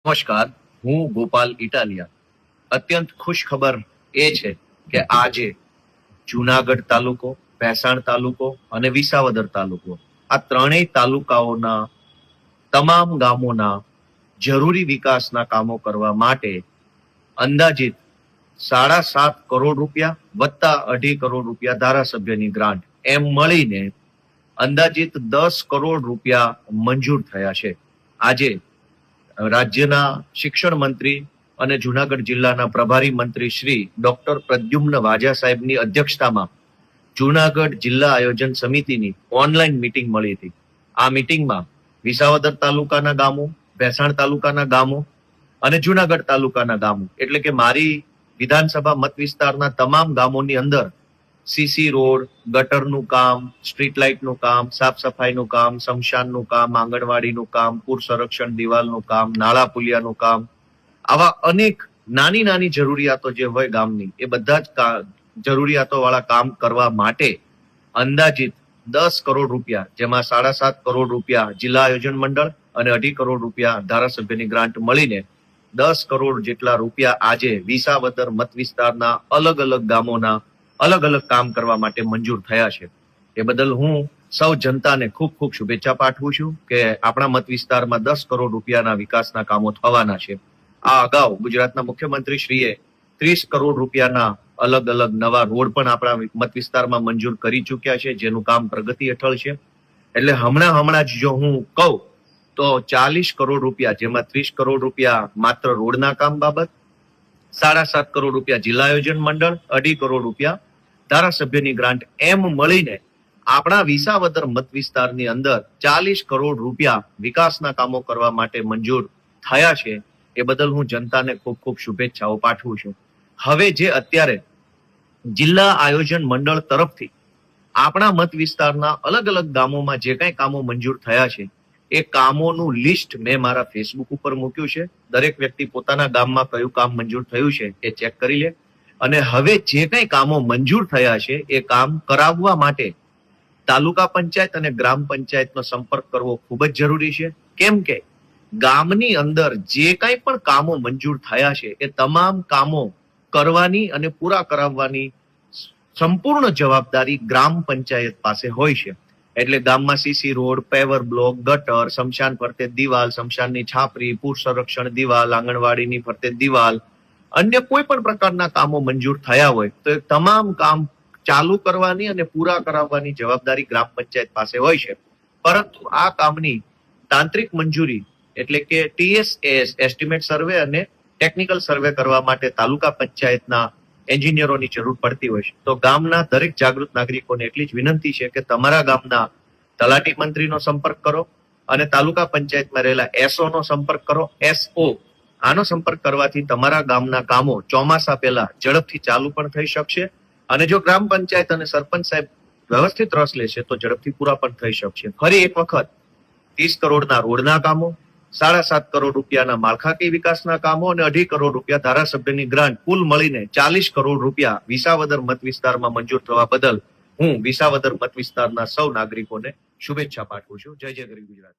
નમસ્કાર, હું ગોપાલ ઇટાલિયા. અત્યંત ખુશ ખબર એ છે કે આજે જુનાગઢ તાલુકો, ભેસાણ તાલુકો અને વિસાવદર તાલુકો આ ત્રણેય તાલુકાઓના તમામ ગામોના જરૂરી વિકાસના કામો કરવા માટે અંદાજિત 7.5 કરોડ રૂપિયા વત્તા 2.5 કરોડ રૂપિયા ધારાસભ્યની ગ્રાન્ટ એમ મળીને અંદાજિત 10 કરોડ રૂપિયા મંજૂર થયા છે. આજે રાજ્યના શિક્ષણ મંત્રી અને જુનાગઢ જિલ્લાના પ્રભારી મંત્રી શ્રી ડોક્ટર પ્રદ્યુમ્ન વાજા સાહેબની અધ્યક્ષતામાં જુનાગઢ જિલ્લા આયોજન સમિતિની ઓનલાઈન મીટિંગ મળી હતી. આ મીટિંગમાં વિસાવદર તાલુકાના ગામો, ભેસાણ તાલુકાના ગામો અને જુનાગઢ તાલુકાના ગામો એટલે કે મારી વિધાનસભા મત વિસ્તારના તમામ ગામોની અંદર સીસી રોડ, ગટરનું કામ, સ્ટ્રીટ લાઇટનું કામ, સાફ સફાઈનું કામ, શમશાનનું કામ, આંગણવાડીનું કામ, પૂર સંરક્ષણ દિવાલનું કામ, નાળા પુલિયાનું કામ, આવા અનેક નાની નાની જરૂરિયાતો જે હોય ગામની એ બધા જ જરૂરિયાતો વાળા કામ કરવા માટે અંદાજિત 10 કરોડ રૂપિયા, જેમાં 7.5 કરોડ રૂપિયા જિલ્લા આયોજન મંડળ અને 2.5 કરોડ રૂપિયા ધારાસભ્યની ગ્રાન્ટ મળીને 10 કરોડ જેટલા રૂપિયા આજે વિસાવદર મત વિસ્તારના અલગ અલગ ગામોના અલગ અલગ કામ કરવા માટે મંજૂર થયા છે. એ બદલ હું સૌ જનતાને ખૂબ ખૂબ શુભેચ્છા પાઠવું છું કે આપણા મત વિસ્તારમાં 10 કરોડ રૂપિયાના વિકાસના કામો થવાના છે. આ અગાઉ ગુજરાતના મુખ્યમંત્રી શ્રીએ 30 કરોડ રૂપિયાના અલગ અલગ નવા રોડ પણ આપણા મત વિસ્તારમાં મંજૂર કરી ચુક્યા છે, જેનું કામ પ્રગતિ હેઠળ છે. એટલે હમણાં જ જો હું કહું તો 40 કરોડ રૂપિયા, જેમાં 30 કરોડ રૂપિયા માત્ર રોડના કામ બાબત, 7.5 કરોડ રૂપિયા જિલ્લા આયોજન મંડળ, 2.5 કરોડ રૂપિયા ધારાસભ્યની ગ્રાન્ટ એમ મળીને આપણા વિસાવદર મત વિસ્તારની અંદર 40 કરોડ રૂપિયા વિકાસના કામો કરવા માટે મંજૂર થયા છે. એ બદલ હું જનતાને ખૂબ ખૂબ શુભેચ્છાઓ પાઠવું છું. હવે જે અત્યારે જિલ્લા આયોજન મંડળ તરફથી આપણા મત વિસ્તારના અલગ અલગ ગામોમાં જે કઈ કામો મંજૂર થયા છે એ કામોનું લિસ્ટ મેં મારા ફેસબુક ઉપર મૂક્યું છે. દરેક વ્યક્તિ પોતાના ગામમાં કયું કામ મંજૂર થયું છે એ ચેક કરી લે. અને હવે જે કઈ કામો મંજૂર થયા છે એ કામ કરાવવા માટે તાલુકા પંચાયત અને ગ્રામ પંચાયતનો સંપર્ક કરવો ખૂબ જ જરૂરી છે. કેમ કે ગામની અંદર જે કઈ પણ કામો મંજૂર થયા છે એ તમામ કામો કરવાની અને પૂરા કરાવવાની સંપૂર્ણ જવાબદારી ગ્રામ પંચાયત પાસે હોય છે. એટલે ગામમાં સીસી રોડ, પેવર બ્લોક, ગટર, શમશાન ફરતે દિવાલ, શમશાનની છાપરી, પૂર સંરક્ષણ દિવાલ, આંગણવાડીની ફરતે દિવાલ, અન્ય કોઈ પણ પ્રકારના કામો મંજૂર થયા હોય તો એ તમામ કામ ચાલુ કરવાની અને પૂરા કરાવવાની જવાબદારી ગ્રામ પંચાયત પાસે હોય છે. પરંતુ આ કામની તાંત્રિક મંજૂરી એટલે કે TSAS એસ્ટિમેટ સર્વે અને ટેકનિકલ સર્વે કરવા માટે તાલુકા પંચાયતના એન્જિનિયરોની જરૂર પડતી હોય છે. તો ગામના દરેક જાગૃત નાગરિકોને એટલી જ વિનંતી છે કે તમારા ગામના તલાટી મંત્રીનો સંપર્ક કરો અને તાલુકા પંચાયતમાં રહેલા SO નો સંપર્ક કરો. SO આનો સંપર્ક કરવાથી તમારા ગામના કામો ચોમાસા પહેલા ઝડપથી ચાલુ પણ થઈ શકશે અને જો ગ્રામ પંચાયત અને સરપંચ સાહેબ વ્યવસ્થિત રસ લેશે તો ઝડપથી પૂરા પણ થઈ શકશે. ફરી એક વખત 30 કરોડના રોડના કામો, 7.5 કરોડ રૂપિયાના માળખાકીય વિકાસના કામો અને 2.5 કરોડ રૂપિયા ધારાસભ્યની ગ્રાન્ટ કુલ મળીને 40 કરોડ રૂપિયા વિસાવદર મત વિસ્તારમાં મંજૂર થવા બદલ હું વિસાવદર મત વિસ્તારના સૌ નાગરિકોને શુભેચ્છા પાઠવું છું. જય જય ગરીબ ગુજરાત.